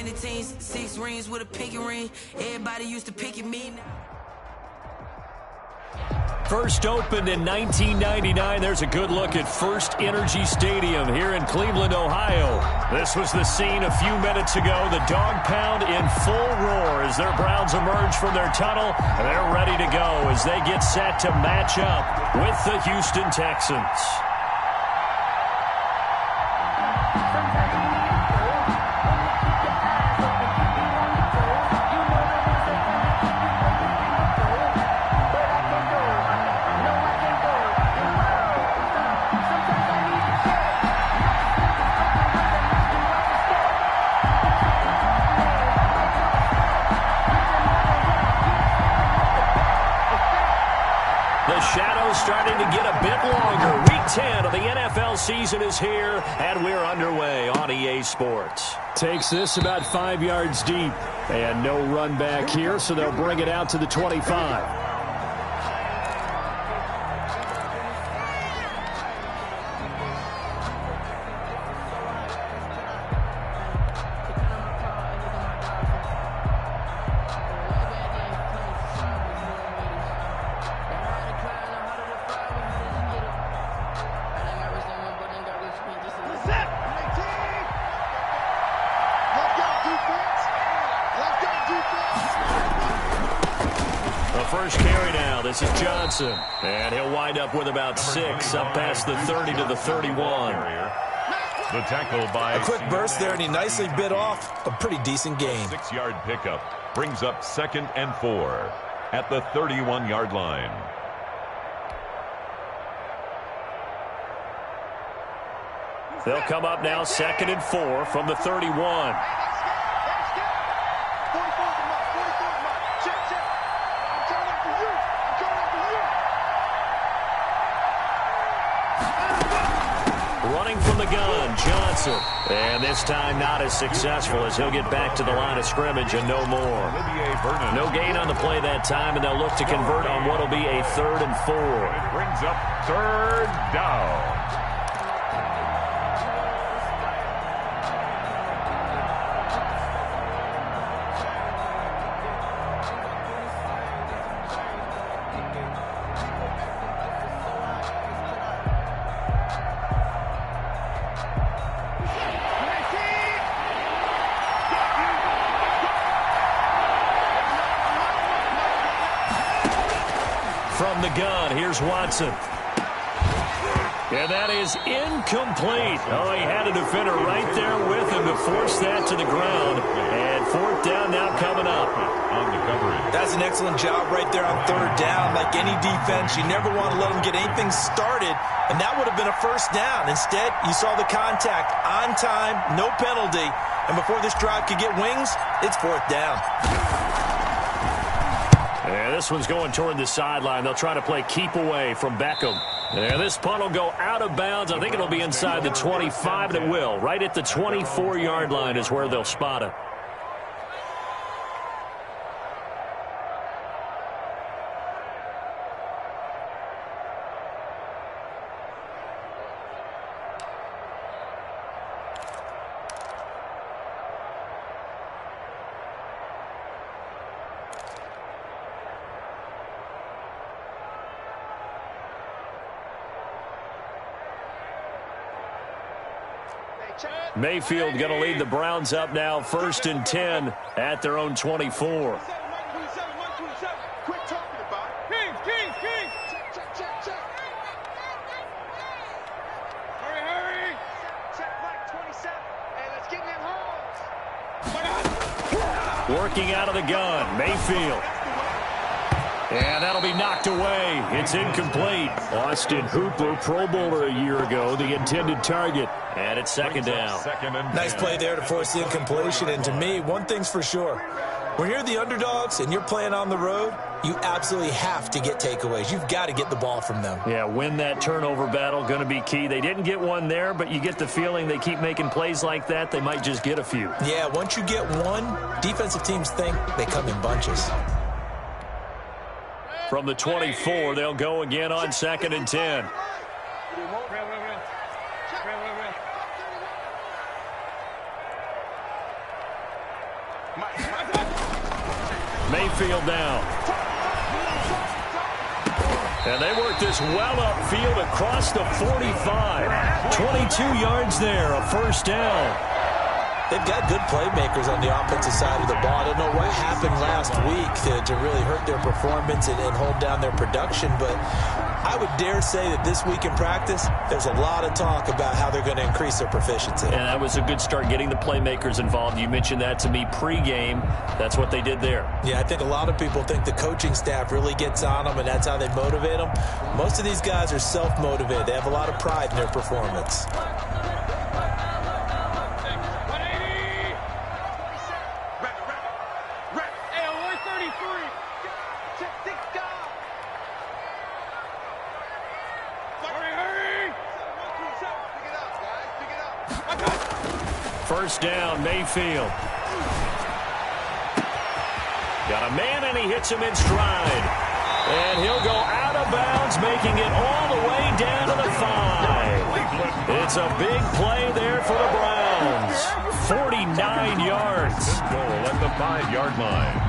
many teams, 6 rings with a pinky ring. Everybody used to pick at me. First opened in 1999. There's a good look at First Energy Stadium here in Cleveland, Ohio. This was the scene a few minutes ago. The dog pound in full roar as their Browns emerge from their tunnel. They're ready to go as they get set to match up with the Houston Texans. Starting to get a bit longer. Week 10 of the NFL season is here, and we're underway on EA Sports. Takes this about 5 yards deep, and no run back here, so they'll bring it out to the 25. First carry now. This is Johnson. And he'll wind up with about 6 up past the 30 to the 31. The tackle by a quick burst there, and he nicely bit off a pretty decent gain. 6-yard pickup brings up 2nd and 4 at the 31-yard line. They'll come up now 2nd and 4 from the 31. Running from the gun, Johnson. And this time not as successful as he'll get back to the line of scrimmage and no more. No gain on the play that time, and they'll look to convert on what will be a 3rd and 4. It brings up 3rd down. From the gun, here's Watson. And that is incomplete. Oh, he had a defender right there with him to force that to the ground. And 4th down now coming up. On the coverage. That's an excellent job right there on 3rd down. Like any defense, you never want to let them get anything started. And that would have been a 1st down. Instead, you saw the contact on time, no penalty. And before this drive could get wings, it's 4th down. And this one's going toward the sideline. They'll try to play keep away from Beckham. And this punt will go out of bounds. I think it'll be inside the 25, and it will. Right at the 24-yard line is where they'll spot it. Mayfield going to lead the Browns up now, 1st and 10 at their own 24. Working out of the gun, Mayfield. And that'll be knocked away. It's incomplete. Austin Hooper, Pro Bowler a year ago, the intended target. And it's 2nd down. Nice play there to force the incompletion. And to me, one thing's for sure. When you're the underdogs and you're playing on the road, you absolutely have to get takeaways. You've got to get the ball from them. Yeah, win that turnover battle, going to be key. They didn't get one there, but you get the feeling they keep making plays like that, they might just get a few. Yeah, once you get one, defensive teams think they come in bunches. From the 24, they'll go again on 2nd and 10. Mayfield down. And they work this well upfield across the 45. 22 yards there, a first down. They've got good playmakers on the offensive side of the ball. I don't know what happened last week to really hurt their performance and hold down their production, but I would dare say that this week in practice, there's a lot of talk about how they're going to increase their proficiency. And that was a good start, getting the playmakers involved. You mentioned that to me pregame. That's what they did there. Yeah, I think a lot of people think the coaching staff really gets on them, and that's how they motivate them. Most of these guys are self-motivated. They have a lot of pride in their performance. First down, Mayfield. Got a man, and he hits him in stride. And he'll go out of bounds, making it all the way down to the 5. It's a big play there for the Browns. 49 yards. Good goal at the 5-yard line.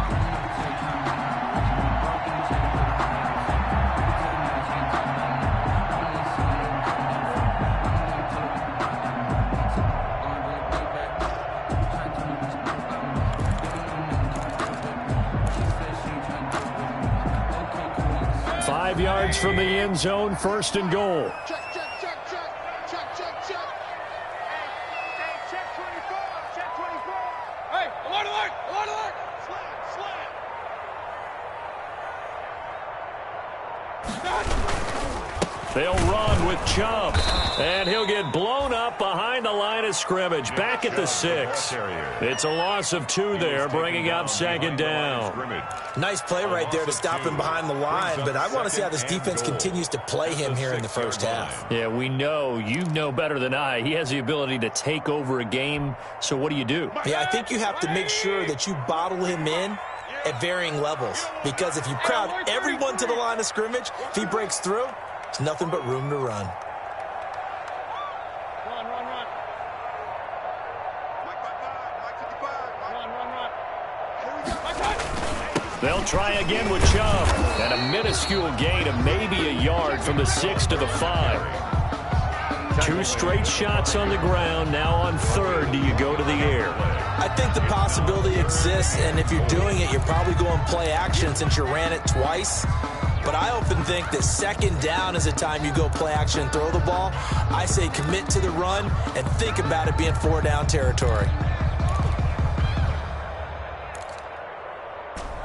Yards from the end zone, first and goal. Check 24. Check 24. Hey, alert. Slam. They'll run with Chubb, and he'll get blown up behind the line of scrimmage, back at the 6. It's a loss of 2 there, bringing up second down. Nice play right there to stop him behind the line, but I want to see how this defense continues to play him here in the first half. Yeah, we know. You know better than I. He has the ability to take over a game, so what do? Yeah, I think you have to make sure that you bottle him in at varying levels, because if you crowd everyone to the line of scrimmage, if he breaks through, it's nothing but room to run. Run. They'll try again with Chubb, and a minuscule gain of maybe a yard from the 6 to the 5. 2 straight shots on the ground. Now on third, do you go to the air? I think the possibility exists, and if you're doing it, you're probably going play action since you ran it twice. But I often think that second down is the time you go play action and throw the ball. I say commit to the run and think about it being 4-down territory.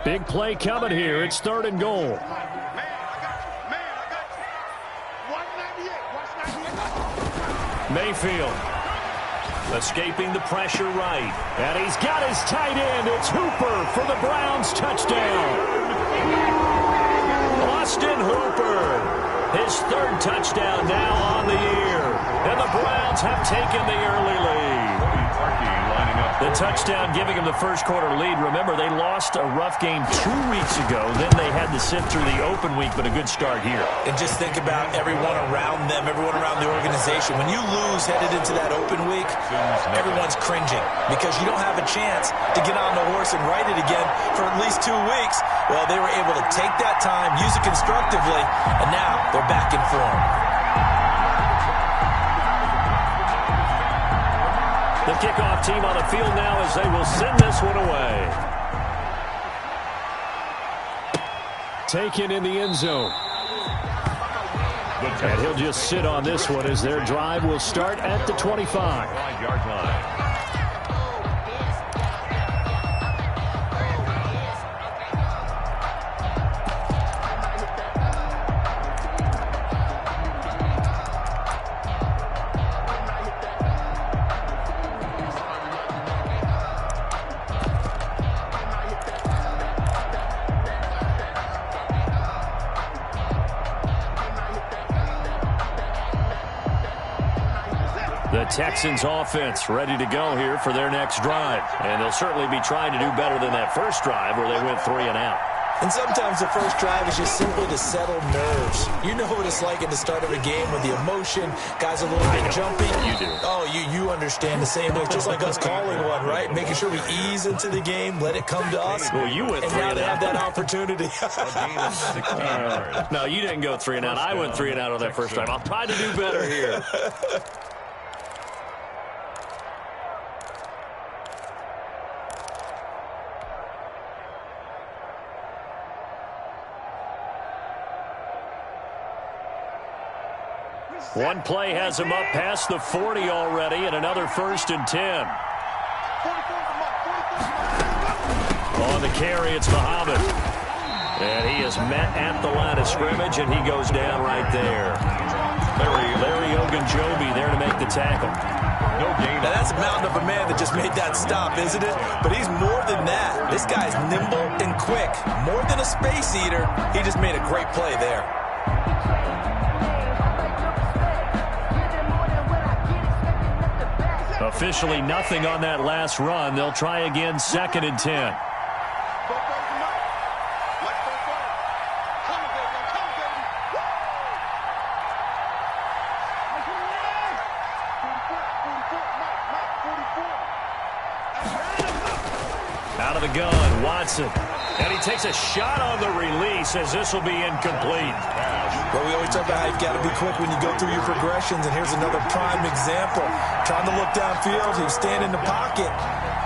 Big play coming here. It's third and goal. Mayfield escaping the pressure right. And he's got his tight end. It's Hooper for the Browns touchdown. Austin Hooper, his 3rd touchdown now on the year. And the Browns have taken the early lead. The touchdown giving them the first quarter lead. Remember, they lost a rough game 2 weeks ago. Then they had to sit through the open week, but a good start here. And just think about everyone around them, everyone around the organization. When you lose headed into that open week, everyone's cringing because you don't have a chance to get on the horse and ride it again for at least 2 weeks. Well, they were able to take that time, use it constructively, and now they're back in form. The kickoff team on the field now as they will send this one away. Taken in the end zone. And he'll just sit on this one as their drive will start at the 25. 5-yard line. The Texans offense ready to go here for their next drive. And they'll certainly be trying to do better than that first drive where they went 3 and out. And sometimes the first drive is just simply to settle nerves. You know what it's like at the start of a game with the emotion. Guys are a little bit jumpy. You do. Oh, you understand the same way. Just like us calling one, right? Making sure we ease into the game, let it come to us. Well, you went and 3 now and they out. have that opportunity. No, you didn't go 3 and out. I went 3 and out on that first time. I'll try to do better here. One play has him up past the 40 already, and another 1st and 10. On the carry, it's Muhammad. And he is met at the line of scrimmage, and he goes down right there. Larry Ogunjobi there to make the tackle. No gain. Now, that's a mountain of a man that just made that stop, isn't it? But he's more than that. This guy's nimble and quick. More than a space eater, he just made a great play there. Officially nothing on that last run. They'll try again, 2nd and 10. Out of the gun, Watson. And he takes a shot on the release as this will be incomplete. Well, we always talk about how you've got to be quick when you go through your progressions, and here's another prime example. Trying to look downfield, he was standing in the pocket,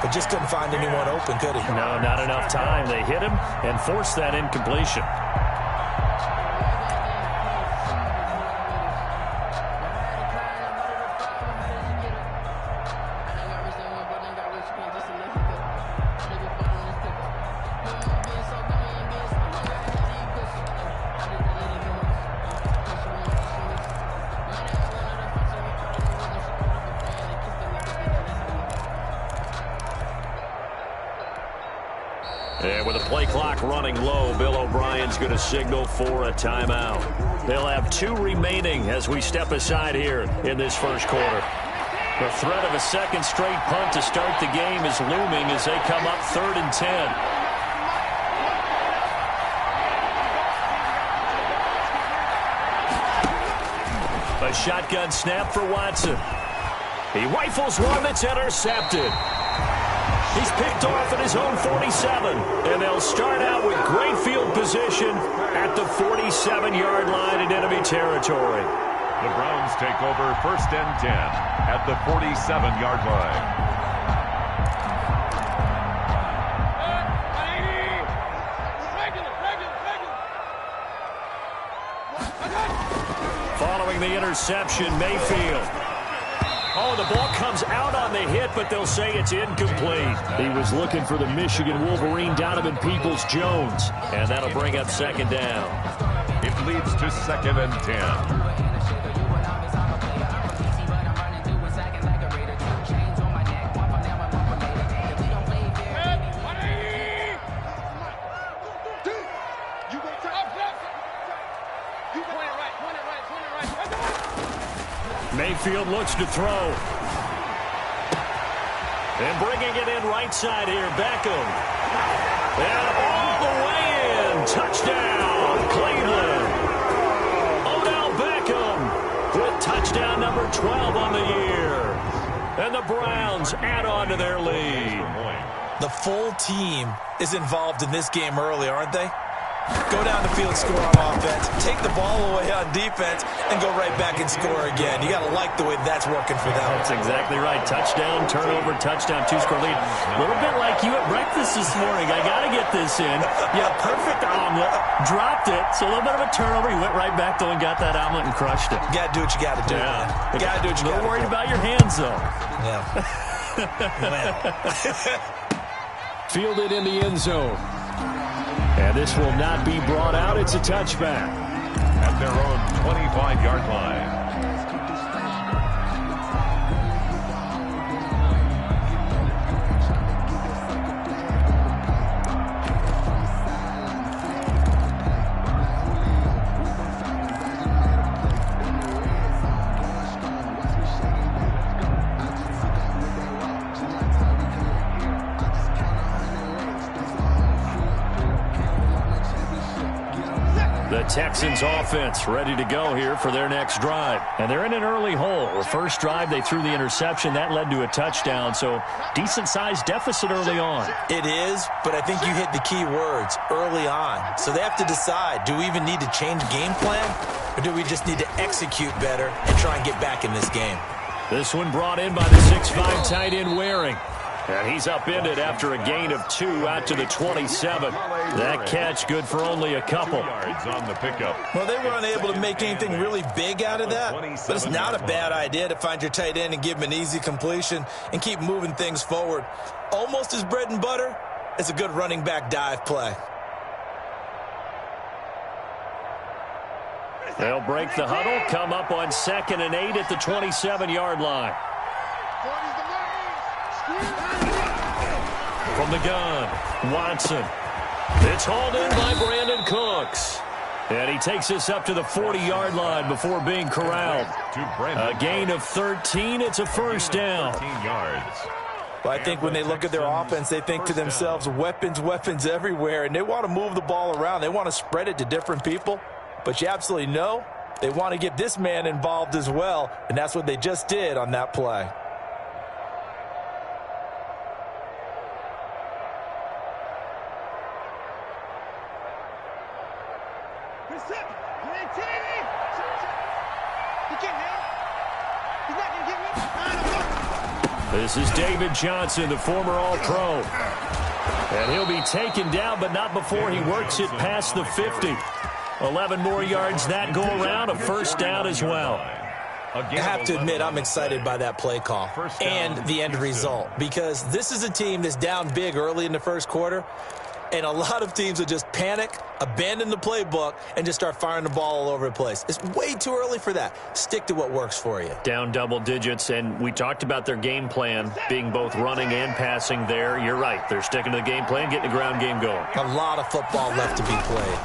but just couldn't find anyone open, could he? No, not enough time. They hit him and forced that incompletion. And with the play clock running low, Bill O'Brien's going to signal for a timeout. They'll have 2 remaining as we step aside here in this first quarter. The threat of a second straight punt to start the game is looming as they come up 3rd and 10. A shotgun snap for Watson. He rifles one that's intercepted. He's picked off at his own 47, and they'll start out with great field position at the 47-yard line in enemy territory. The Browns take over 1st and 10 at the 47-yard line. Following the interception, Mayfield. Oh, the ball comes out on the hit, but they'll say it's incomplete. He was looking for the Michigan Wolverine, Donovan Peoples-Jones, and that'll bring up 2nd down. It leads to 2nd and 10. Mayfield looks to throw. And bringing it in right side here, Beckham. And all the way in. Touchdown, Cleveland. Odell Beckham with touchdown number 12 on the year. And the Browns add on to their lead. The full team is involved in this game early, aren't they? Go down the field, score on offense, take the ball away on defense, and go right back and score again. You got to like the way that's working for them. That's exactly right. Touchdown, turnover, touchdown, 2-score lead. A little bit like you at breakfast this morning. I got to get this in. Yeah, perfect omelet. Dropped it. So a little bit of a turnover. He went right back, though, and got that omelet and crushed it. You got to do what you got to do. Yeah. You got to do what you got to do. A little worried about your hands, though. Yeah. Fielded in the end zone. And this will not be brought out. It's a touchback. At their own 25-yard line. Texans offense ready to go here for their next drive. And they're in an early hole. The first drive, they threw the interception. That led to a touchdown, so decent-sized deficit early on. It is, but I think you hit the key words, early on. So they have to decide, do we even need to change game plan, or do we just need to execute better and try and get back in this game? This one brought in by the 6'5" tight end Waring. And he's upended after a gain of 2 out to the 27. That catch good for only a couple. Yards on the pickup. Well, they were unable to make anything really big out of that, but it's not a bad idea to find your tight end and give him an easy completion and keep moving things forward. Almost as bread and butter as a good running back dive play. They'll break the huddle, come up on 2nd and 8 at the 27-yard line. From the gun, Watson. It's hauled in by Brandon Cooks. And he takes us up to the 40-yard line before being corralled. A gain of 13. It's a first down. 13 yards. Well, I think when they look at their offense, they think to themselves, weapons, weapons everywhere, and they want to move the ball around. They want to spread it to different people. But you absolutely know they want to get this man involved as well, and that's what they just did on that play. This is David Johnson, the former All-Pro. And he'll be taken down, but not before he works it past the 50. 11 more yards that go around, a first down as well. I have to admit, I'm excited by that play call and the end result, because this is a team that's down big early in the first quarter, and a lot of teams will just panic, abandon the playbook, and just start firing the ball all over the place. It's way too early for that. Stick to what works for you. Down double digits, and we talked about their game plan being both running and passing there. You're right. They're sticking to the game plan, getting the ground game going. A lot of football left to be played.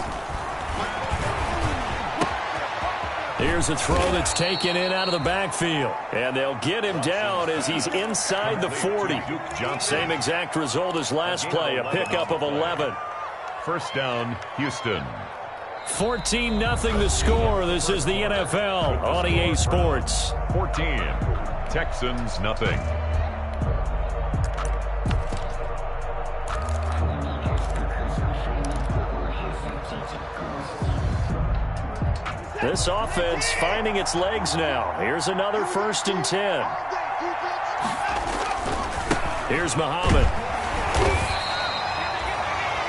Here's a throw that's taken in out of the backfield. And they'll get him down as he's inside the 40. Same exact result as last play, a pickup of 11. First down, Houston. 14-0 the score. This is the NFL on EA Sports. 14. Texans, nothing. This offense finding its legs now. Here's another 1st and 10. Here's Muhammad.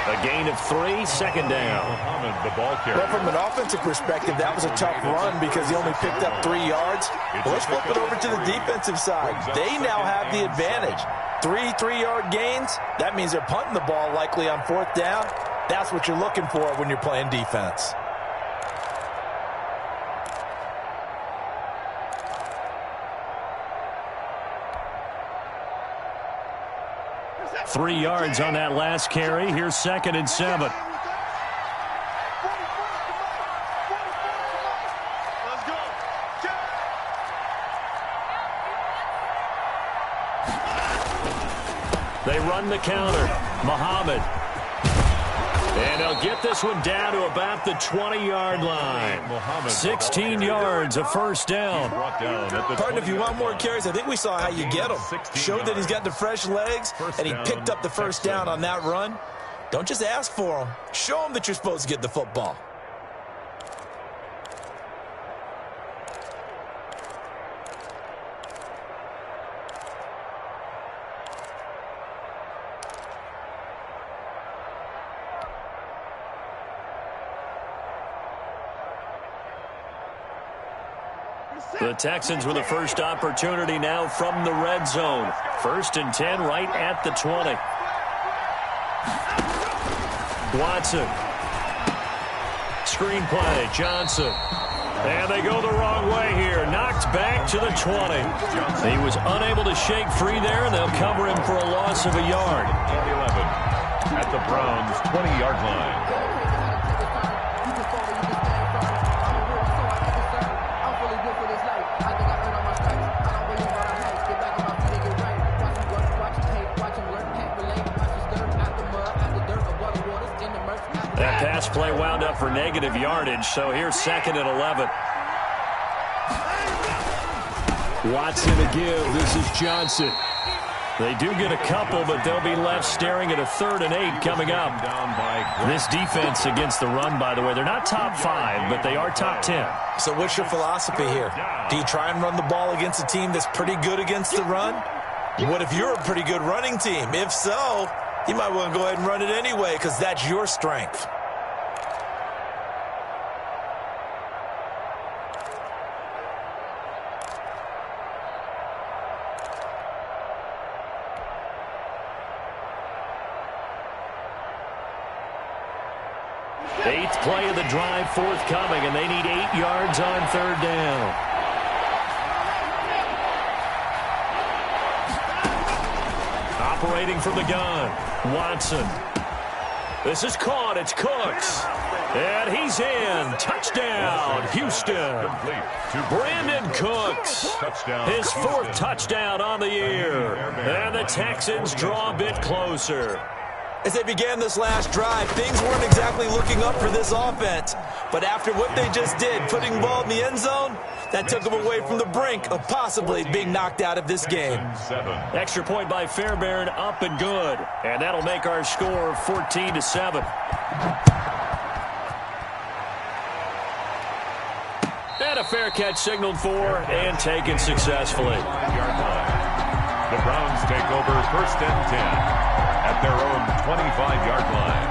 A gain of 3, second down. Muhammad, the ball carrier. Well, from an offensive perspective, that was a tough run because he only picked up 3 yards. Well, let's flip it over to the defensive side. They now have the advantage. 3 3-yard gains. That means they're punting the ball likely on 4th down. That's what you're looking for when you're playing defense. 3 yards on that last carry. Here's 2nd and 7. Let's go. They run the counter. Muhammad. And they'll get this one down to about the 20-yard line. 16 yards, a first down. Pardon, if you want more carries, I think we saw how you get them. Showed that he's got the fresh legs, and he picked up the first down on that run. Don't just ask for them. Show them that you're supposed to get the football. The Texans with the first opportunity now from the red zone. 1st and 10 right at the 20. Watson. Screen play, Johnson. And they go the wrong way here. Knocked back to the 20. He was unable to shake free there, and they'll cover him for a loss of a yard. 11 at the Browns' 20-yard line. That pass play wound up up for negative yardage, so here's 2nd and 11. Watson to give. This is Johnson. They do get a couple, but they'll be left staring at a 3rd and 8 coming up. This defense against the run, by the way, they're not top 5, but they are top 10. So what's your philosophy here? Do you try and run the ball against a team that's pretty good against the run? What if you're a pretty good running team? If so, you might want to go ahead and run it anyway because that's your strength. Eighth play of the drive forthcoming, and they need 8 yards on 3rd down. Operating from the gun, Watson. This is caught. It's Cooks. And he's in. Touchdown, Houston. Brandon Cooks. His 4th touchdown on the year. And the Texans draw a bit closer. As they began this last drive, things weren't exactly looking up for this offense. But after what they just did, putting the ball in the end zone, that took them away from the brink of possibly being knocked out of this game. Extra point by Fairbairn, up and good. And that'll make our score 14-7. And a fair catch signaled for and taken successfully. The Browns take over 1st and 10. At their own 25-yard line.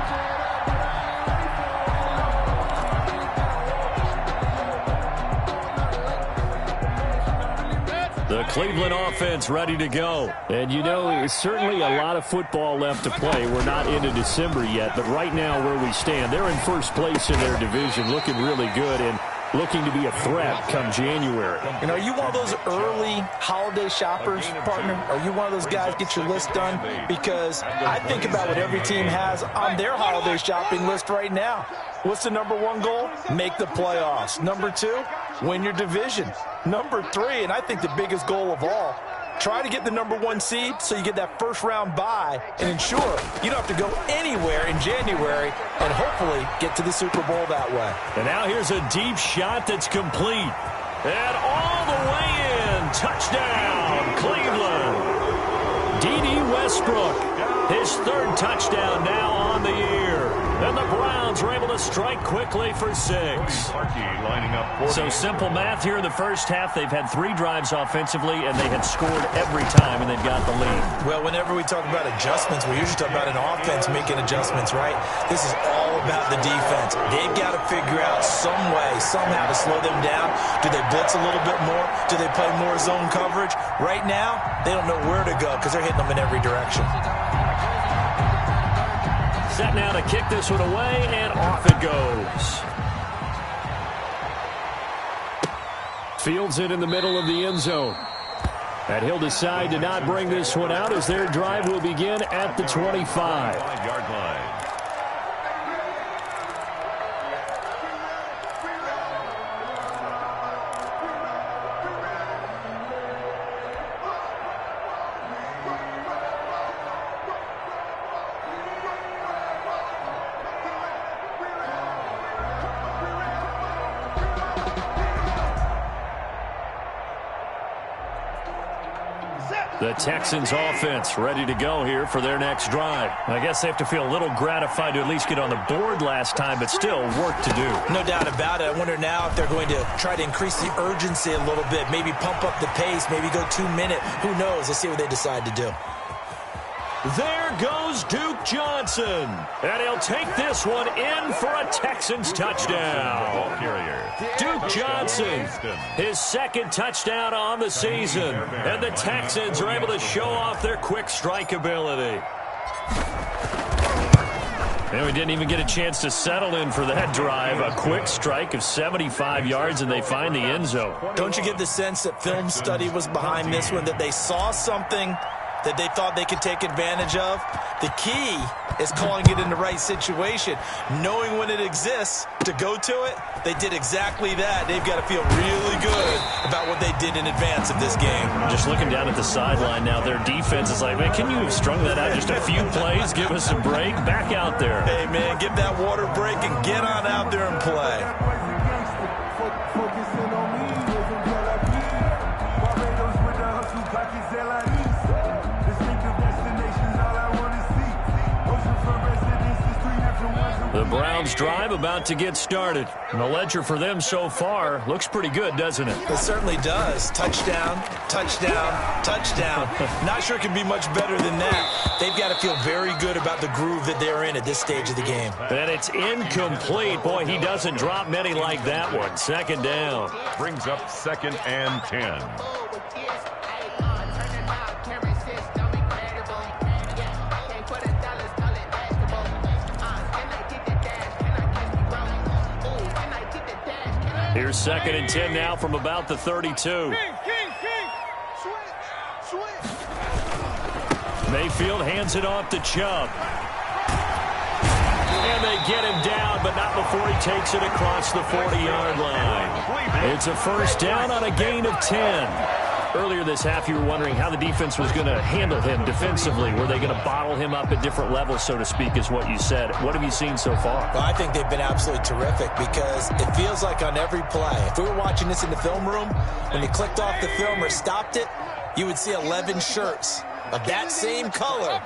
The Cleveland offense ready to go. And you know, there's certainly a lot of football left to play. We're not into December yet, but right now where we stand, they're in 1st place in their division, looking really good and looking to be a threat come January. And are you one of those early holiday shoppers, partner? Are you one of those guys get your list done? Because I think about what every team has on their holiday shopping list right now. What's the number 1 goal? Make the playoffs. Number 2, win your division. Number 3, and I think the biggest goal of all, try to get the number 1 seed so you get that 1st round bye and ensure you don't have to go anywhere in January and hopefully get to the Super Bowl that way. And now here's a deep shot that's complete. And all the way in. Touchdown, Cleveland. D.D. Westbrook, his 3rd touchdown now on the year. And the Browns were able to strike quickly for 6. So simple math here in the first half. They've had 3 drives offensively, and they had scored every time, and they've got the lead. Well, whenever we talk about adjustments, we usually talk about an offense making adjustments, right? This is all about the defense. They've got to figure out some way, somehow to slow them down. Do they blitz a little bit more? Do they play more zone coverage? Right now, they don't know where to go because they're hitting them in every direction. Set now to kick this one away, and off it goes. Fields it in the middle of the end zone. And he'll decide to not bring this one out as their drive will begin at the 25-yard line. The Texans offense ready to go here for their next drive. I guess they have to feel a little gratified to at least get on the board last time, but still work to do. No doubt about it. I wonder now if they're going to try to increase the urgency a little bit, maybe pump up the pace, maybe go 2-minute. Who knows? Let's see what they decide to do. There goes Duke Johnson. And he'll take this one in for a Texans touchdown. Duke Johnson, his 2nd touchdown on the season. And the Texans are able to show off their quick strike ability. And we didn't even get a chance to settle in for that drive. A quick strike of 75 yards, and they find the end zone. Don't you get the sense that film study was behind this one, that they saw something that they thought they could take advantage of. The key is calling it in the right situation. Knowing when it exists to go to it, they did exactly that. They've got to feel really good about what they did in advance of this game. Just looking down at the sideline now, their defense is like, man, can you have strung that out just a few plays? Give us a break. Back out there. Hey, man, give that water break and get on out there and play. The Browns drive about to get started. And the ledger for them so far looks pretty good, doesn't it? It certainly does. Touchdown, touchdown, touchdown. Not sure it can be much better than that. They've got to feel very good about the groove that they're in at this stage of the game. And it's incomplete. Boy, he doesn't drop many like that one. Second down. Brings up 2nd and 10. Here's 2nd and 10 now from about the 32. King. Switch. Mayfield hands it off to Chubb. And they get him down, but not before he takes it across the 40-yard line. It's a first down on a gain of 10. Earlier this half, you were wondering how the defense was going to handle him defensively. Were they going to bottle him up at different levels, so to speak, is what you said. What have you seen so far? Well, I think they've been absolutely terrific because it feels like on every play, if we were watching this in the film room, when you clicked off the film or stopped it, you would see 11 shirts of that same color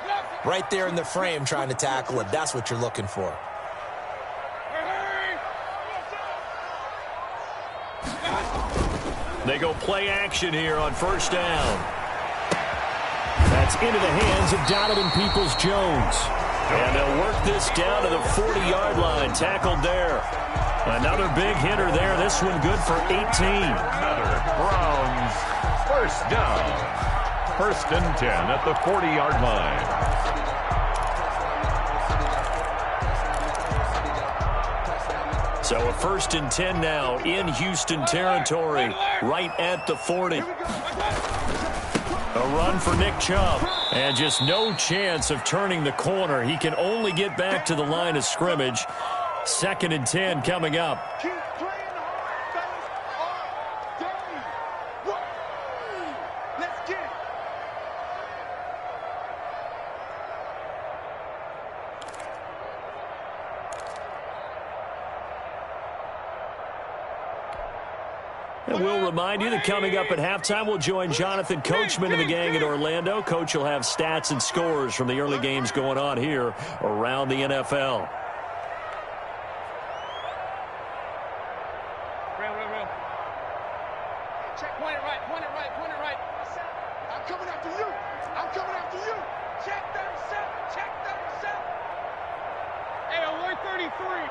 right there in the frame trying to tackle him. That's what you're looking for. They go play action here on first down. That's into the hands of Donovan Peoples-Jones. And they'll work this down to the 40-yard line. Tackled there. Another big hitter there. This one good for 18. Another Browns first down. 1st and 10 at the 40-yard line. So a 1st and 10 now in Houston territory, right at the 40. A run for Nick Chubb, and just no chance of turning the corner. He can only get back to the line of scrimmage. 2nd and 10 coming up. Keep playing hard, fellas. All day. Let's get it. And we'll remind you that coming up at halftime, we'll join Jonathan Coachman and the gang in Orlando. Coach will have stats and scores from the early games going on here around the NFL. Real. Check, point it right. I'm coming after you. Check 37. Hey, alert 33.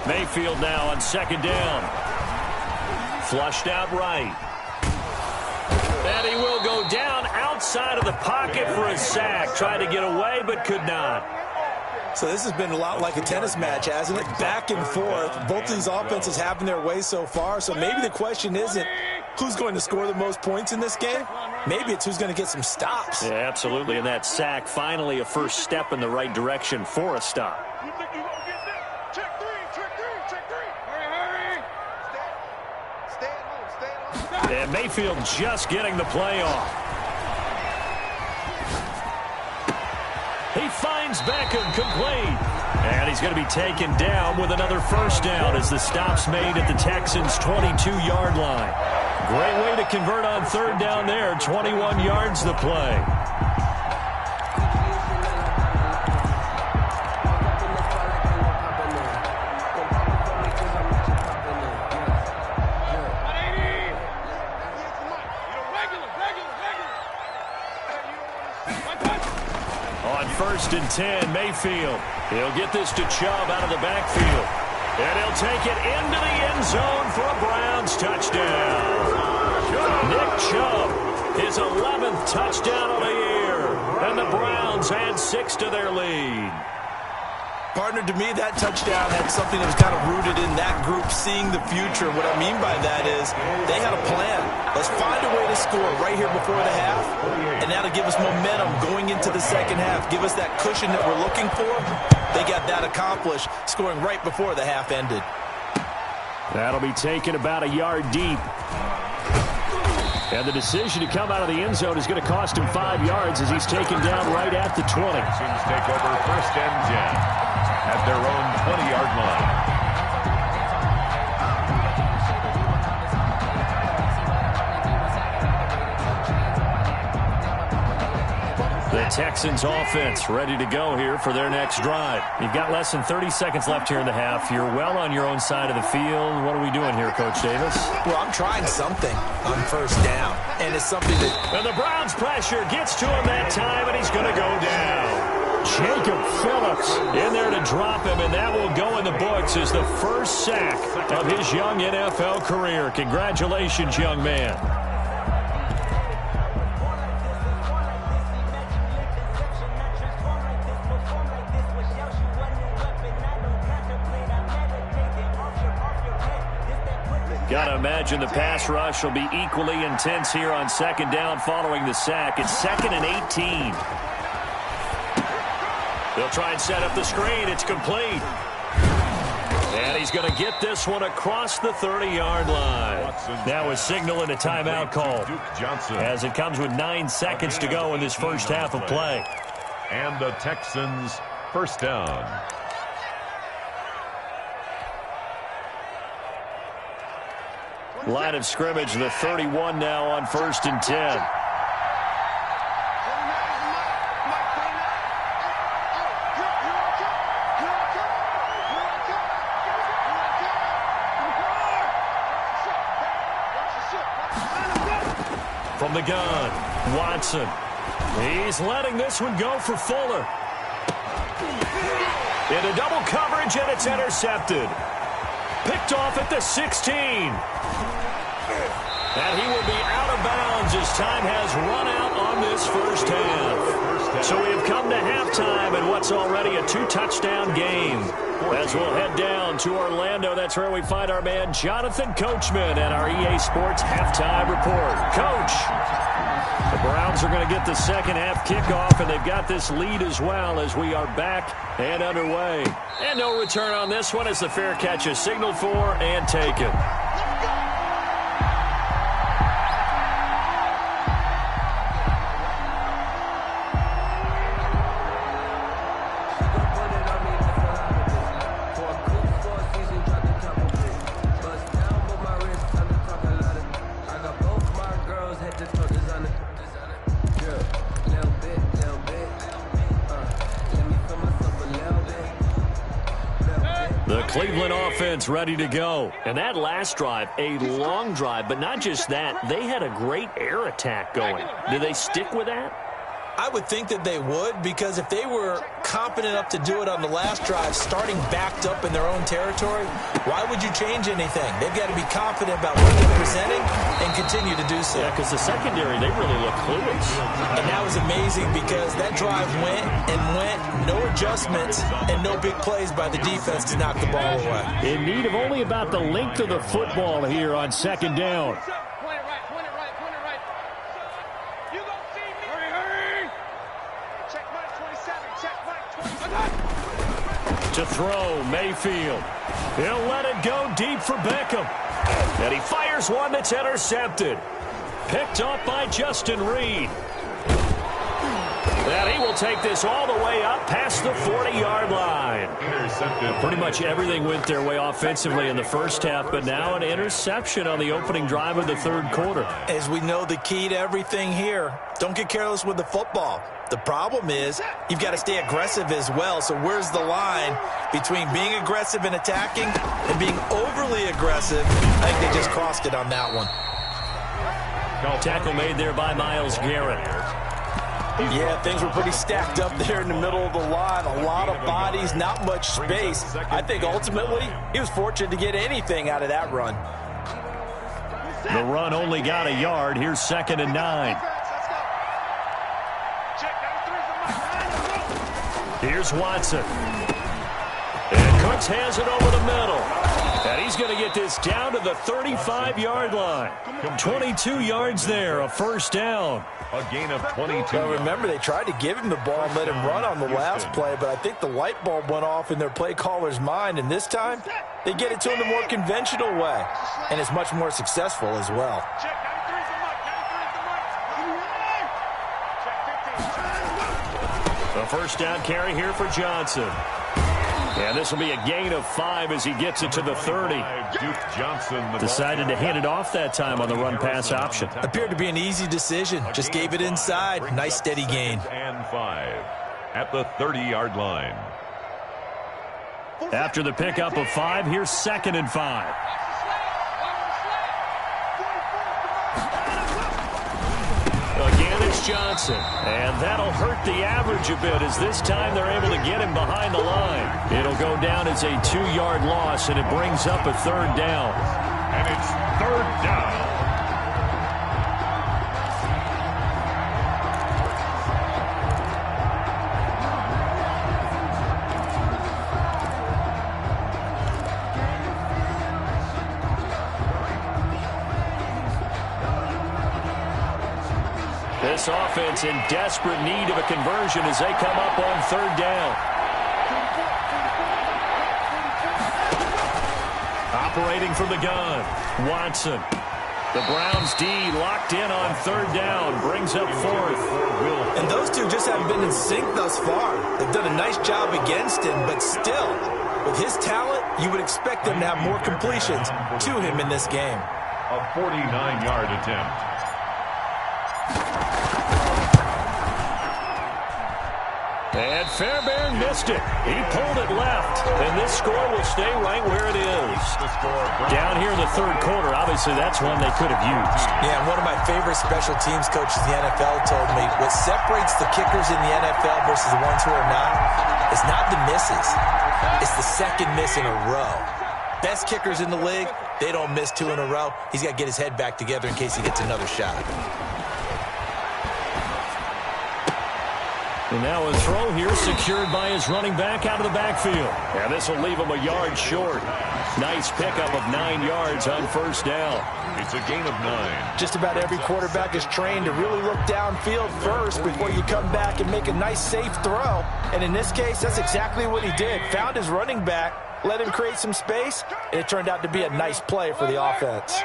Mayfield now on 2nd down. Flushed out right. And he will go down outside of the pocket for a sack. Tried to get away, but could not. So this has been a lot like a tennis match, hasn't it? Back and forth. Both of these offenses having their way so far. So maybe the question isn't who's going to score the most points in this game. Maybe it's who's going to get some stops. Yeah, absolutely. And that sack, finally a first step in the right direction for a stop. You think you're going to get that? Check three. Hurry. Stay at home. And Mayfield just getting the play off. He finds Beckham complete. And he's going to be taken down with another first down as the stop's made at the Texans' 22-yard line. Great way to convert on 3rd down there. 21 yards the play. On 1st and 10, Mayfield. He'll get this to Chubb out of the backfield. And he'll take it into the end zone for a Browns touchdown. Nick Chubb, his 11th touchdown of the year. And the Browns add 6 to their lead. Partner, to me, that touchdown had something that was kind of rooted in that group seeing the future. What I mean by that is they had a plan. Let's find a way to score right here before the half, and that'll give us momentum going into the second half, give us that cushion that we're looking for. They got that accomplished, scoring right before the half ended. That'll be taken about a yard deep. And the decision to come out of the end zone is going to cost him 5 yards as he's taken down right at the 20. Texans take over 1st and 10. At their own 20-yard line. The Texans offense ready to go here for their next drive. You've got less than 30 seconds left here in the half. You're well on your own side of the field. What are we doing here, Coach Davis? Well, I'm trying something on 1st down, and it's something that... And the Browns pressure gets to him that time, and he's going to go down. Jacob Phillips in there to drop him, and that will go in the books as the first sack of his young NFL career. Congratulations, young man. Got to imagine the pass rush will be equally intense here on 2nd down following the sack. It's 2nd and 18. They'll try and set up the screen. It's complete. And he's going to get this one across the 30-yard line. Now a signal and a timeout call as it comes with 9 seconds to go in this first half of play. And the Texans 1st down. Line of scrimmage, the 31 now on 1st and 10. From the gun, Watson. He's letting this one go for Fuller. Into double coverage, and it's intercepted. Picked off at the 16. And he will be out of bounds as time has run out on this first half. So we have come to halftime in what's already a 2-touchdown game. As we'll head down to Orlando, that's where we find our man Jonathan Coachman at our EA Sports Halftime Report. Coach, the Browns are going to get the second half kickoff, and they've got this lead as well as we are back and underway. And no return on this one as the fair catch is signaled for and taken. Cleveland offense ready to go. And that last drive, a long drive, but not just that. They had a great air attack going. Do they stick with that? I would think that they would, because if they were competent enough to do it on the last drive, starting backed up in their own territory, why would you change anything? They've got to be confident about what they're presenting and continue to do so. Yeah, because the secondary, they really look clueless. And that was amazing because that drive went and went, no adjustments, and no big plays by the defense to knock the ball away. In need of only about the length of the football here on 2nd down. To throw, Mayfield. He'll let it go deep for Beckham. And he fires one that's intercepted. Picked up by Justin Reed. And he will take this all the way up past the 40-yard line. Pretty much everything went their way offensively in the first half, but now an interception on the opening drive of the 3rd quarter. As we know, the key to everything here, don't get careless with the football. The problem is you've got to stay aggressive as well. So where's the line between being aggressive and attacking and being overly aggressive? I think they just crossed it on that one. Tackle made there by Myles Garrett. Yeah, things were pretty stacked up there in the middle of the line. A lot of bodies, not much space. I think ultimately he was fortunate to get anything out of that run. The run only got a yard. Here's 2nd and 9. Here's Watson. Brooks has it over the middle. And he's going to get this down to the 35-yard line. 22 yards there, a first down. A gain of 22. Well, remember, they tried to give him the ball and let him run on the last play, but I think the light bulb went off in their play caller's mind, and this time they get it to him the more conventional way, and it's much more successful as well. The first down carry here for Johnson. And this will be a gain of 5 as he gets it to the 30. Duke Johnson decided to hand it off that time on the run-pass option. Appeared to be an easy decision. Just gave it inside. Nice, steady gain. And 5 at the 30-yard line. After the pickup of 5, here's 2nd and 5. Again, it's Johnson. And that'll hurt the average a bit as this time they're able to get him behind the line. It'll go down as a 2-yard loss, and it brings up a 3rd down. And it's 3rd down. This offense in desperate need of a conversion as they come up on 3rd down. Operating from the gun, Watson. The Browns D locked in on 3rd down, brings up 4th. And those two just haven't been in sync thus far. They've done a nice job against him, but still, with his talent, you would expect them to have more completions to him in this game. A 49-yard attempt. And Fairbairn missed it. He pulled it left. And this score will stay right where it is. Down here in the 3rd quarter, obviously that's one they could have used. Yeah, and one of my favorite special teams coaches in the NFL told me what separates the kickers in the NFL versus the ones who are not is not the misses. It's the second miss in a row. Best kickers in the league, they don't miss 2 in a row. He's got to get his head back together in case he gets another shot. And now a throw here secured by his running back out of the backfield. And this will leave him a yard short. Nice pickup of 9 yards on 1st down. It's a gain of 9. Just about every quarterback is trained to really look downfield first before you come back and make a nice, safe throw. And in this case, that's exactly what he did. Found his running back, let him create some space, and it turned out to be a nice play for the offense.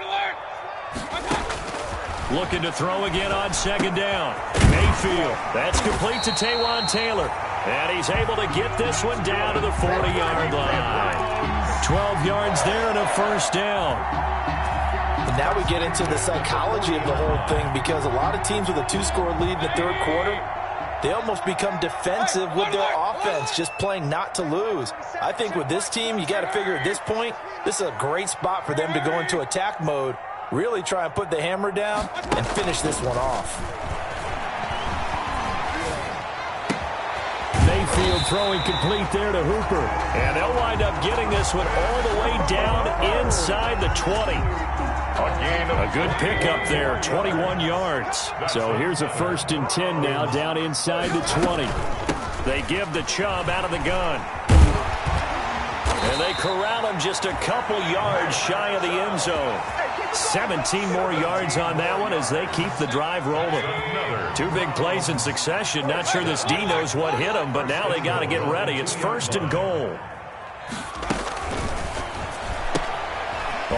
Looking to throw again on 2nd down. Mayfield. That's complete to Taywan Taylor. And he's able to get this one down to the 40-yard line. 12 yards there and a 1st down. And now we get into the psychology of the whole thing because a lot of teams with a 2-score lead in the 3rd quarter, they almost become defensive with their offense, just playing not to lose. I think with this team, you got to figure at this point, this is a great spot for them to go into attack mode, really try and put the hammer down and finish this one off. Mayfield throwing complete there to Hooper. And they'll wind up getting this one all the way down inside the 20. A good pickup there, 21 yards. So here's a 1st and 10 now down inside the 20. They give the Chubb out of the gun. And they corral him just a couple yards shy of the end zone. 17 more yards on that one as they keep the drive rolling. 2 big plays in succession. Not sure this D knows what hit him, but now they got to get ready. It's 1st and goal.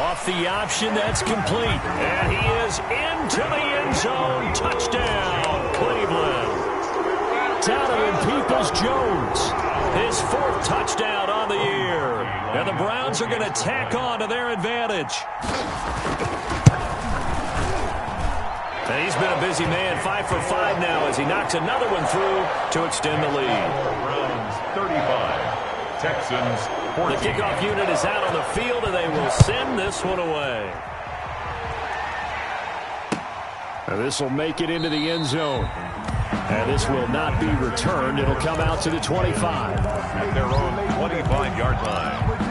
Off the option, that's complete. And he is into the end zone. Touchdown, Cleveland. Donovan Peoples-Jones, his 4th touchdown on the year. And the Browns are going to tack on to their advantage. And he's been a busy man, 5 for 5 now as he knocks another one through to extend the lead. Browns 35, Texans 14. The kickoff unit is out on the field, and they will send this one away. And this will make it into the end zone. And this will not be returned. It'll come out to the 25. At their own 25-yard line.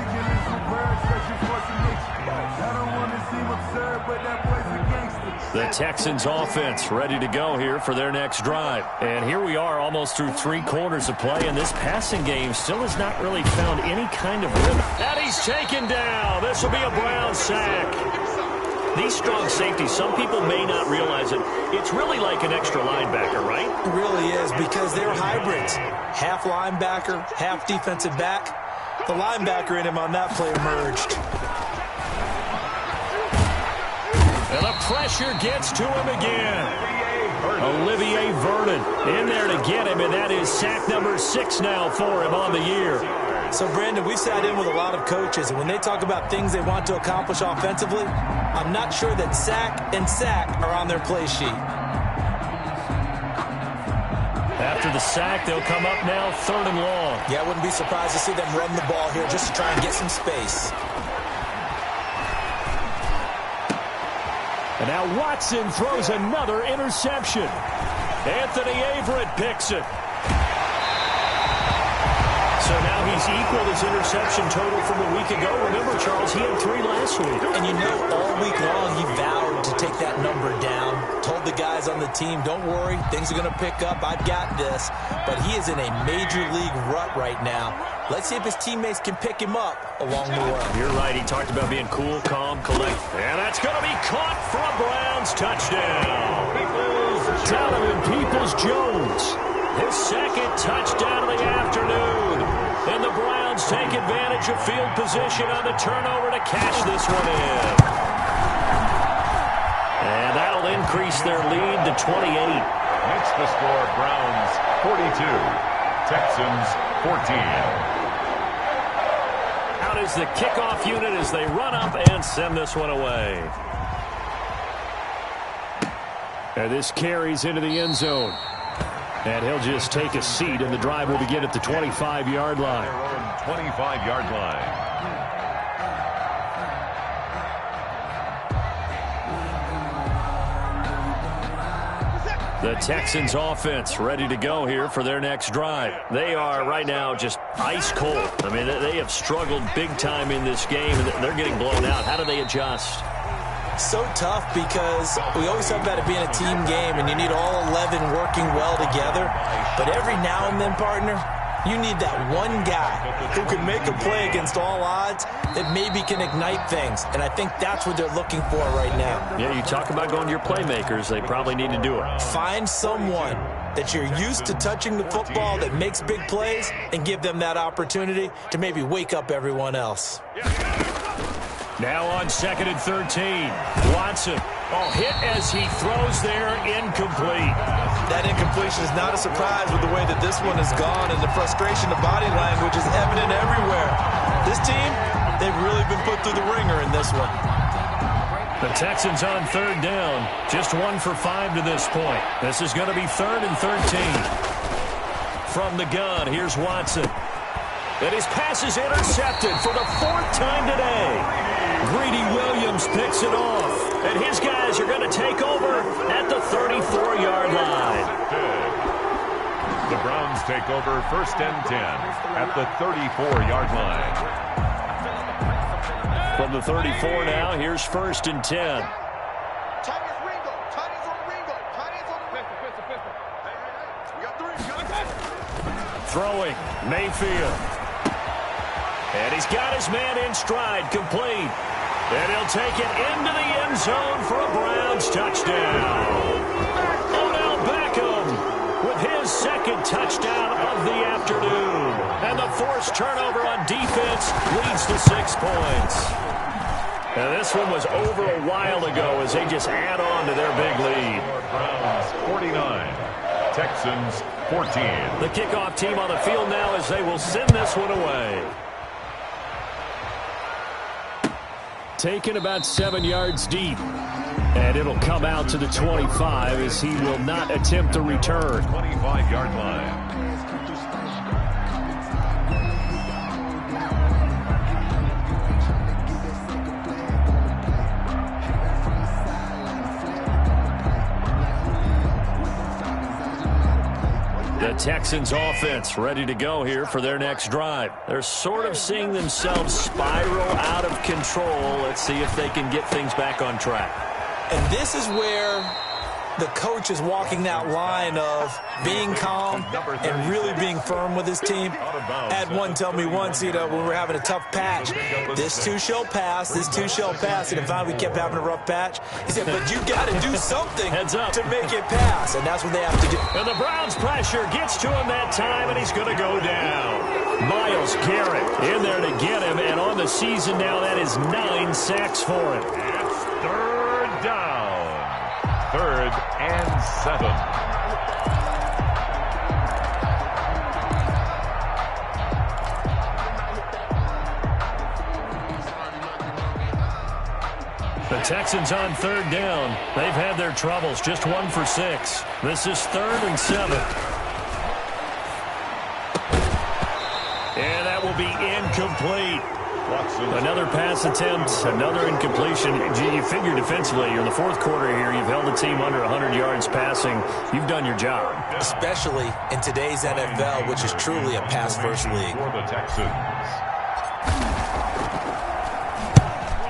The Texans offense ready to go here for their next drive. And here we are almost through 3 quarters of play, and this passing game still has not really found any kind of rhythm. And he's taken down. This will be a Brown sack. These strong safeties, some people may not realize it. It's really like an extra linebacker, right? It really is, because they're hybrids. Half linebacker, half defensive back. The linebacker in him on that play emerged. And the pressure gets to him again. Olivier Vernon in there to get him, and that is sack number 6 now for him on the year. So, Brandon, we've sat in with a lot of coaches, and when they talk about things they want to accomplish offensively, I'm not sure that sack and sack are on their play sheet. After the sack, they'll come up now 3rd and long. Yeah, I wouldn't be surprised to see them run the ball here just to try and get some space. And now Watson throws another interception. Anthony Averett picks it. So now he's equaled his interception total from a week ago. Remember, Charles, he had 3 last week. And you know, all week long he vowed to take that number down. Told the guys on the team, don't worry, things are going to pick up. I've got this. But he is in a major league rut right now. Let's see if his teammates can pick him up along the way. You're right. He talked about being cool, calm, collected. And that's going to be caught for a Browns touchdown. Donovan Peoples-Jones. His 2nd touchdown of the afternoon. And the Browns take advantage of field position on the turnover to cash this one in. And that'll increase their lead to 28. Makes the score Browns 42, Texans 14. Out is the kickoff unit as they run up and send this one away. And this carries into the end zone. And he'll just take a seat, and the drive will begin at the 25-yard line. 25-yard line. The Texans offense ready to go here for their next drive. They are right now just ice cold. I mean, they have struggled big time in this game, and they're getting blown out. How do they adjust? So tough, because we always talk about it being a team game and you need all 11 working well together. But every now and then, partner, you need that one guy who can make a play against all odds that maybe can ignite things. And I think that's what they're looking for right now. Yeah, you talk about going to your playmakers. They probably need to do it. Find someone that you're used to touching the football that makes big plays and give them that opportunity to maybe wake up everyone else. Now on 2nd and 13. Watson, hit as he throws there, incomplete. That incompletion is not a surprise with the way that this one has gone, and the frustration of body language is evident everywhere. This team, they've really been put through the ringer in this one. The Texans on 3rd down. Just 1 for 5 to this point. This is going to be 3rd and 13. From the gun, here's Watson. And his pass is intercepted for the 4th time today. Greedy Williams picks it off. And his guys are going to take over at the 34-yard line. The Browns take over 1st and 10 at the 34-yard line. From the 34 now, here's 1st and 10. Throwing, Mayfield. And he's got his man in stride, complete. And he'll take it into the end zone for a Browns touchdown. Odell Beckham with his 2nd touchdown of the afternoon. And the forced turnover on defense leads to 6 points. And this one was over a while ago as they just add on to their big lead. Browns 49, Texans 14. The kickoff team on the field now as they will send this one away. Taken about 7 yards deep. And it'll come out to the 25 as he will not attempt to return. 25-yard line. The Texans offense ready to go here for their next drive. They're sort of seeing themselves spiral out of control. Let's see if they can get things back on track. And this is where the coach is walking that line of being calm and really being firm with his team. I had one tell me once, when we were having a tough patch, this too shall pass, this too shall pass. And if finally we kept having a rough patch, he said, but you got to do something to make it pass. And that's what they have to do. And the Browns' pressure gets to him that time, and he's going to go down. Myles Garrett in there to get him, and on the season now, that is 9 sacks for him. It's third down. 3rd and 7. The Texans on 3rd down. They've had their troubles, just 1 for 6. This is 3rd and 7. And that will be incomplete. Another pass attempt, another incompletion. Gee, you figure defensively, in the 4th quarter here, you've held the team under 100 yards passing. You've done your job. Especially in today's NFL, which is truly a pass-first league. For the Texans.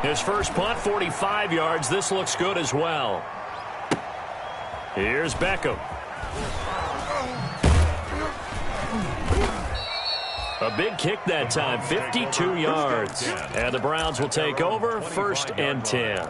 His first punt, 45 yards. This looks good as well. Here's Beckham. A big kick that time, 52 yards. And the Browns will take over, 1st and 10.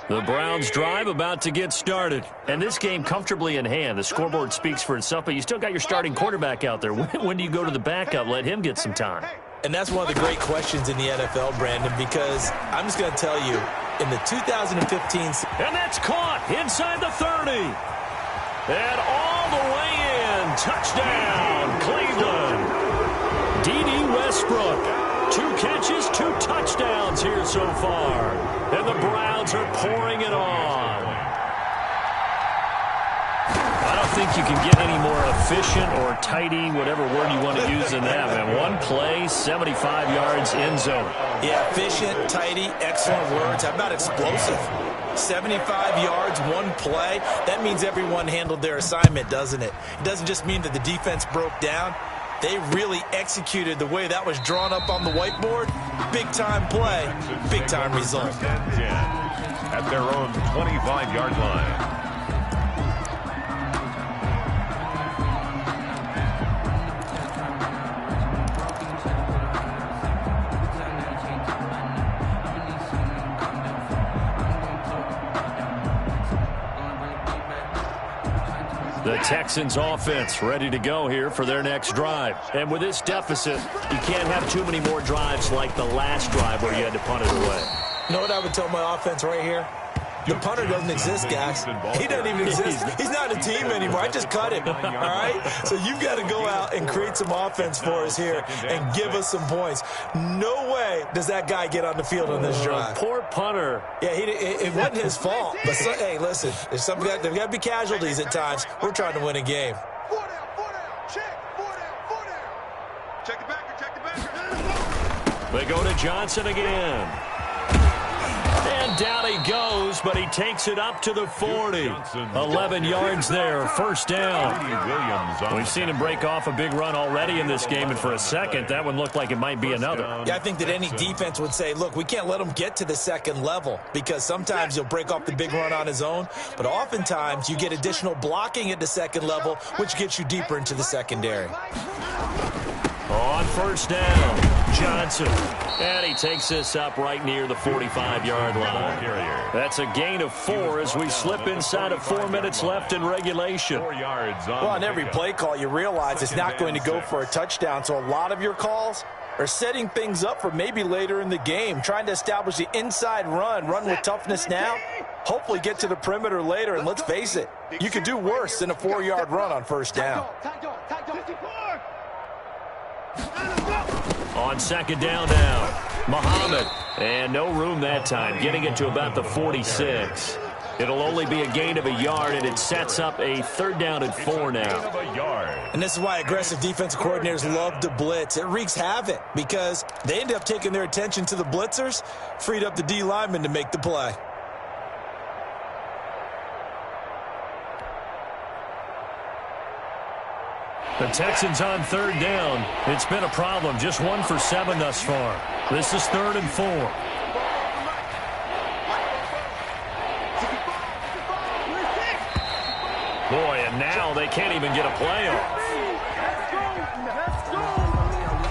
The Browns drive about to get started. And this game comfortably in hand. The scoreboard speaks for itself, but you still got your starting quarterback out there. When do you go to the backup? Let him get some time. And that's one of the great questions in the NFL, Brandon, because I'm just going to tell you, in the 2015 season. And that's caught inside the 30. And all the way in. Touchdown, Cleveland. D.D. Westbrook. 2 catches, 2 touchdowns here so far. And the Browns are pouring it on. I don't think you can get any more efficient or tidy, whatever word you want to use in that, man. 1 play, 75 yards, end zone. Yeah, efficient, tidy, excellent words. How about explosive? 75 yards, 1 play. That means everyone handled their assignment, doesn't it? It doesn't just mean that the defense broke down. They really executed the way that was drawn up on the whiteboard. Big-time play, big-time result. At their own 25-yard line. The Texans offense ready to go here for their next drive. And with this deficit, you can't have too many more drives like the last drive where you had to punt it away. You know what I would tell my offense right here? The punter doesn't exist, guys. He doesn't even exist. He's not a team anymore. I just cut him, all right? So you've got to go out and create some offense for us here and give us some points. No way does that guy get on the field on this drive. Poor punter. Yeah, it wasn't his fault. But, hey, listen, there's got to be casualties at times. We're trying to win a game. 4 down, 4 down, check, 4 down, 4 down. Check the backer, check the backer. They go to Johnson again. And down he goes, but he takes it up to the 40. 11 yards there, 1st down. We've seen him break off a big run already in this game, and for a second, that one looked like it might be another. Yeah, I think that any defense would say, look, we can't let him get to the 2nd level, because sometimes he'll break off the big run on his own, but oftentimes you get additional blocking at the 2nd level, which gets you deeper into the secondary. On 1st down. Johnson. And he takes this up right near the 45-yard line. That's a gain of 4 as we slip inside of 4 minutes left in regulation. 4 yards on. Well, on every play call, you realize it's not going to go for a touchdown, so a lot of your calls are setting things up for maybe later in the game, trying to establish the inside run with toughness now, hopefully get to the perimeter later, and let's face it, you could do worse than a 4-yard run on 1st down. On 2nd down now, Muhammad. And no room that time, getting it to about the 46. It'll only be a gain of a yard, and it sets up a 3rd down and 4 now. And this is why aggressive defensive coordinators love to blitz. It wreaks havoc because they end up taking their attention to the blitzers, freed up the D lineman to make the play. The Texans on third down. It's been a problem. Just 1 for 7 thus far. This is 3rd and 4. Boy, and now they can't even get a play off.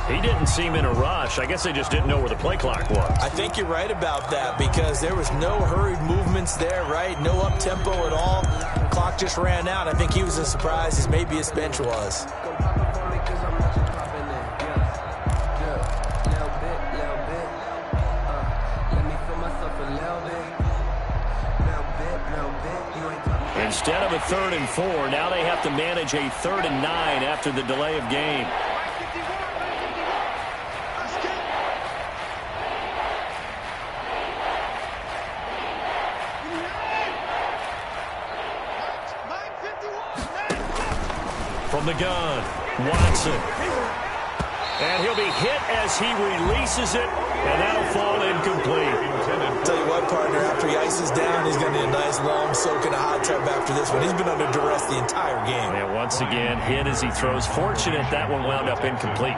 He didn't seem in a rush. I guess they just didn't know where the play clock was. I think you're right about that because there was no hurried movements there, right? No up-tempo at all. The clock just ran out. I think he was as surprised as maybe his bench was. Instead of a 3rd and 4, now they have to manage a 3rd and 9 after the delay of game. From the gun, Watson. And he'll be hit as he releases it, and that'll fall incomplete. Tell you what, partner, after he ices down, he's going to need a nice long soak in a hot tub after this one. He's been under duress the entire game. And once again, hit as he throws. Fortunate that one wound up incomplete.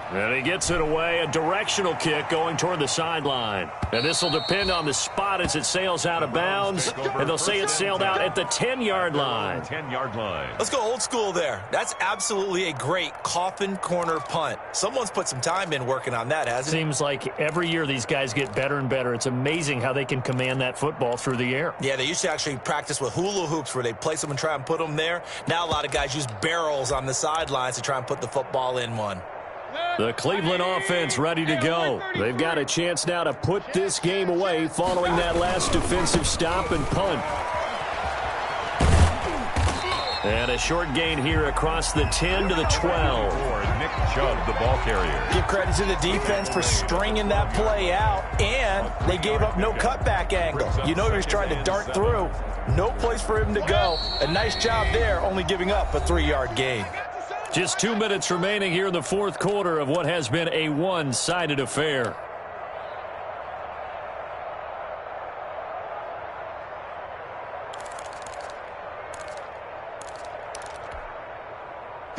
And he gets it away, a directional kick going toward the sideline. And this will depend on the spot as it sails out of bounds. And they'll say it sailed out at the 10-yard line. 10-yard line. Let's go old school there. That's absolutely a great coffin corner punt. Someone's put some time in working on that, hasn't it? Seems like every year these guys get better and better. It's amazing how they can command that football through the air. Yeah, they used to actually practice with hula hoops where they place them and try and put them there. Now a lot of guys use barrels on the sidelines to try and put the football in one. The Cleveland offense ready to go. They've got a chance now to put this game away following that last defensive stop and punt. And a short gain here across the 10 to the 12. Nick Chubb, the ball carrier. Give credit to the defense for stringing that play out, and they gave up no cutback angle. You know he was trying to dart through. No place for him to go. A nice job there, only giving up a 3-yard gain. Just 2 minutes remaining here in the fourth quarter of what has been a one-sided affair.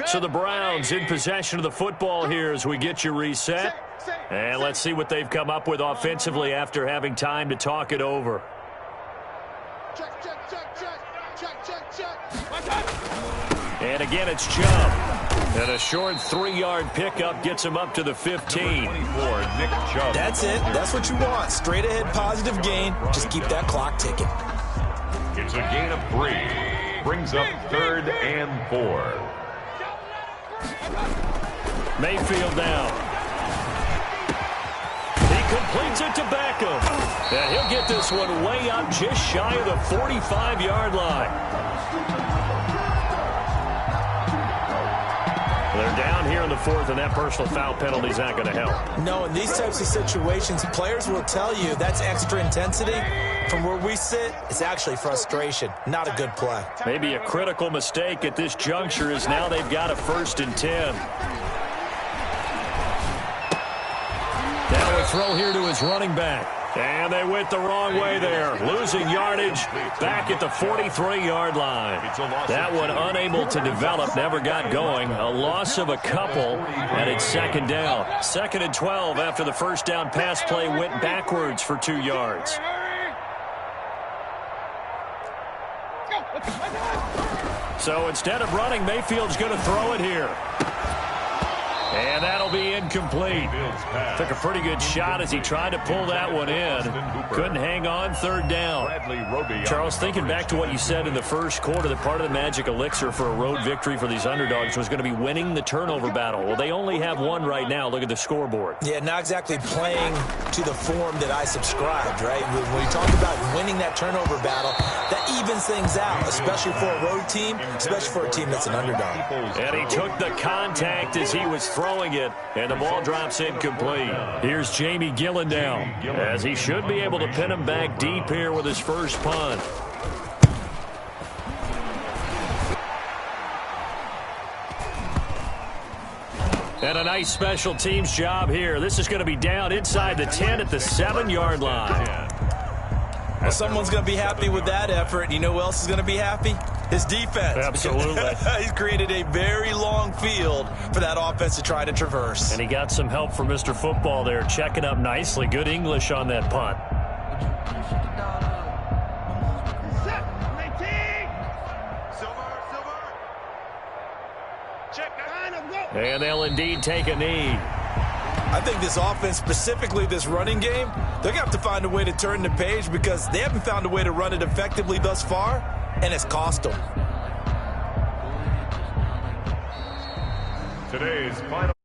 So the Browns in possession of the football here as we get you reset. And let's see what they've come up with offensively after having time to talk it over. And again, it's Chubb. And a short 3-yard pickup gets him up to the 15. Nick Chubb. That's it. That's what you want. Straight ahead positive gain. Just keep that clock ticking. It's a gain of 3. Brings up 3rd and 4. Mayfield down. He completes it to Beckham. And he'll get this one way up just shy of the 45-yard line. They're down here in the fourth, and that personal foul penalty is not going to help. No, in these types of situations, players will tell you that's extra intensity. From where we sit, it's actually frustration. Not a good play. Maybe a critical mistake at this juncture is now they've got a 1st and 10. Now a throw here to his running back. And they went the wrong way there. Losing yardage back at the 43-yard line. That one unable to develop, never got going. A loss of a couple, and it's 2nd down. 2nd and 12 after the first down pass play went backwards for 2 yards. So instead of running, Mayfield's going to throw it here. And that'll be incomplete. Took a pretty good shot as he tried to pull that one in. Couldn't hang on, 3rd down. Charles, thinking back to what you said in the first quarter, that part of the magic elixir for a road victory for these underdogs was going to be winning the turnover battle. Well, they only have one right now. Look at the scoreboard. Yeah, not exactly playing to the form that I subscribed, right? When you talk about winning that turnover battle, that evens things out, especially for a road team, especially for a team that's an underdog. And he took the contact as he was throwing it, and the ball drops incomplete. Here's Jamie Gillen now, as he should be able to pin him back deep here with his first punt. And a nice special teams job here. This is going to be down inside the 10 at the 7-yard line. Well, someone's going to be happy with that effort. You know who else is going to be happy? His defense. Absolutely. He's created a very long field for that offense to try to traverse. And he got some help from Mr. Football there, checking up nicely. Good English on that punt. And they'll indeed take a knee. I think this offense, specifically this running game, they're going to have to find a way to turn the page because they haven't found a way to run it effectively thus far, and it's cost them. Today's final.